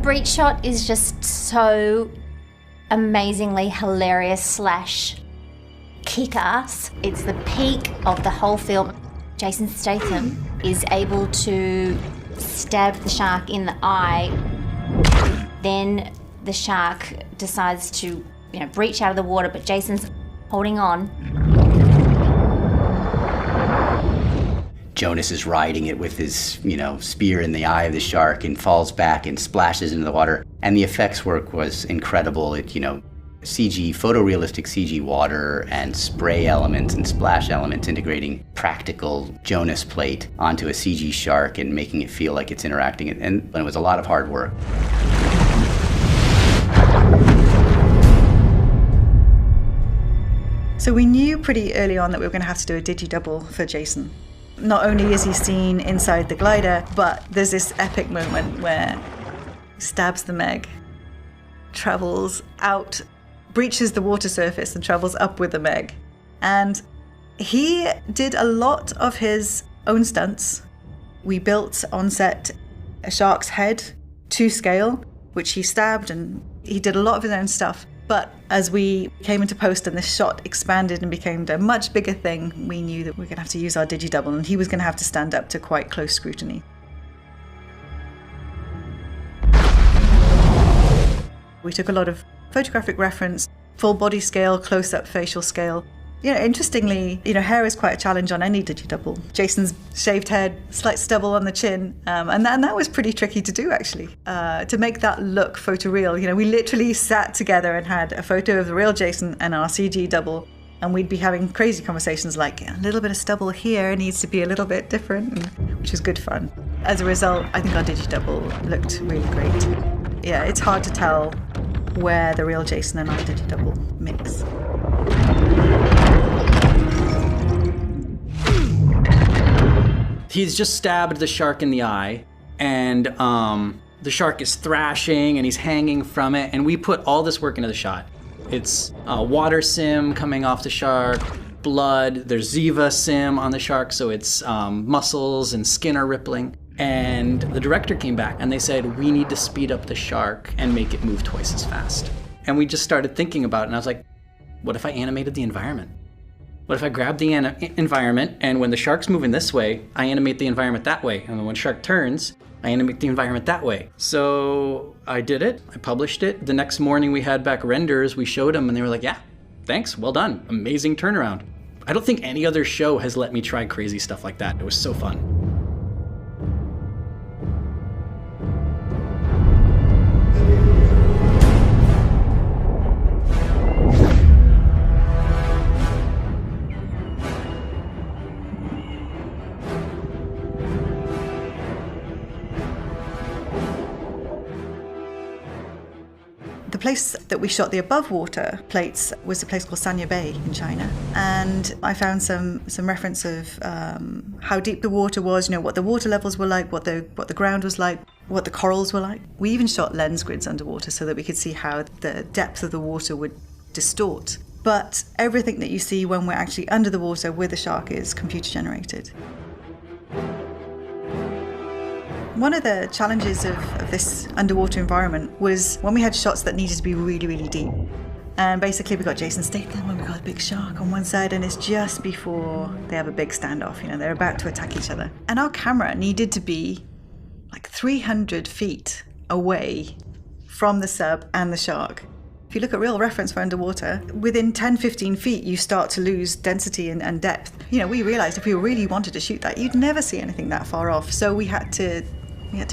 breach shot is just so amazingly hilarious / kick-ass. It's the peak of the whole film. Jason Statham is able to stab the shark in the eye. Then the shark decides to, breach out of the water, but Jason's holding on. Jonas is riding it with his, spear in the eye of the shark and falls back and splashes into the water. And the effects work was incredible. It, CG, photorealistic CG water and spray elements and splash elements integrating practical Jonas plate onto a CG shark and making it feel like it's interacting. And it was a lot of hard work. So we knew pretty early on that we were going to have to do a digi-double for Jason. Not only is he seen inside the glider, but there's this epic moment where he stabs the Meg, travels out, breaches the water surface and travels up with the Meg. And he did a lot of his own stunts. We built on set a shark's head to scale, which he stabbed, and he did a lot of his own stuff. But as we came into post and this shot expanded and became a much bigger thing, we knew that we were going to have to use our digi-double, and he was going to have to stand up to quite close scrutiny. We took a lot of photographic reference, full body scale, close-up facial scale. Interestingly, hair is quite a challenge on any digi-double. Jason's shaved head, slight stubble on the chin, and that was pretty tricky to do, actually. To make that look photoreal, we literally sat together and had a photo of the real Jason and our CG double, and we'd be having crazy conversations like, a little bit of stubble here needs to be a little bit different, which was good fun. As a result, I think our digi-double looked really great. Yeah, it's hard to tell where the real Jason and our digi-double mix. He's just stabbed the shark in the eye, and the shark is thrashing and he's hanging from it, and we put all this work into the shot. It's water sim coming off the shark, blood, there's Ziva sim on the shark, so it's muscles and skin are rippling. And the director came back and they said, we need to speed up the shark and make it move twice as fast. And we just started thinking about it, and I was like, what if I animated the environment? What if I grab the environment, and when the shark's moving this way, I animate the environment that way, and then when shark turns, I animate the environment that way. So I did it, I published it. The next morning we had back renders, we showed them, and they were like, yeah, thanks, well done, amazing turnaround. I don't think any other show has let me try crazy stuff like that. It was so fun. The place that we shot the above water plates was a place called Sanya Bay in China. And I found some reference of how deep the water was, what the water levels were like, what the ground was like, what the corals were like. We even shot lens grids underwater so that we could see how the depth of the water would distort. But everything that you see when we're actually under the water with the shark is computer generated. One of the challenges of this underwater environment was when we had shots that needed to be really, really deep. And basically we got Jason Statham and we got a big shark on one side, and it's just before they have a big standoff, they're about to attack each other. And our camera needed to be like 300 feet away from the sub and the shark. If you look at real reference for underwater, within 10-15 feet you start to lose density and depth. We realized if we really wanted to shoot that, you'd never see anything that far off. So we had to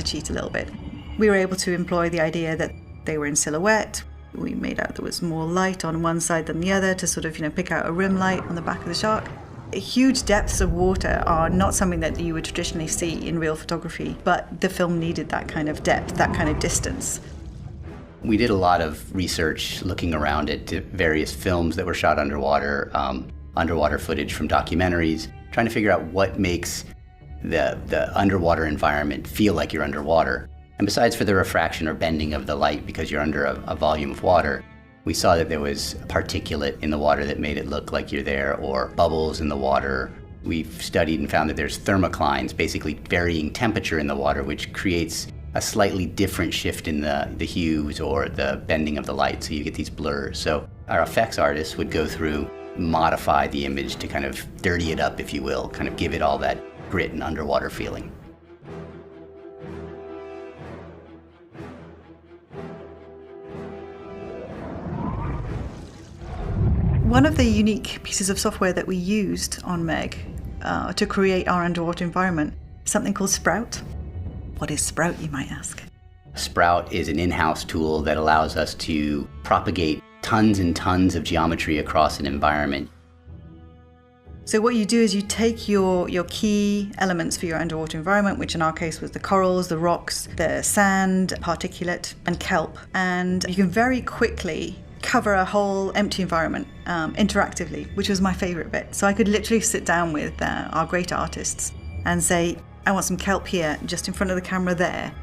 cheat a little bit. We were able to employ the idea that they were in silhouette. We made out there was more light on one side than the other to sort of, pick out a rim light on the back of the shark. Huge depths of water are not something that you would traditionally see in real photography, but the film needed that kind of depth, that kind of distance. We did a lot of research looking around at various films that were shot underwater, underwater footage from documentaries, trying to figure out what makes the underwater environment feel like you're underwater. And besides for the refraction or bending of the light because you're under a volume of water, we saw that there was particulate in the water that made it look like you're there, or bubbles in the water. We've studied and found that there's thermoclines, basically varying temperature in the water, which creates a slightly different shift in the hues or the bending of the light, so you get these blurs. So our effects artists would go through, modify the image to kind of dirty it up, if you will, kind of give it all that grit and underwater feeling. One of the unique pieces of software that we used on Meg to create our underwater environment is something called Sprout. What is Sprout, you might ask? Sprout is an in-house tool that allows us to propagate tons and tons of geometry across an environment. So what you do is you take your key elements for your underwater environment, which in our case was the corals, the rocks, the sand, particulate, and kelp, and you can very quickly cover a whole empty environment interactively, which was my favorite bit. So I could literally sit down with our great artists and say, I want some kelp here, just in front of the camera there.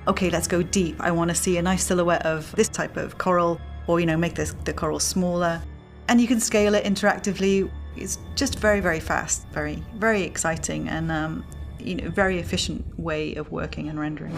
Okay, let's go deep. I want to see a nice silhouette of this type of coral, or, make the coral smaller. And you can scale it interactively. It's just very, very fast, very, very exciting, and very efficient way of working and rendering.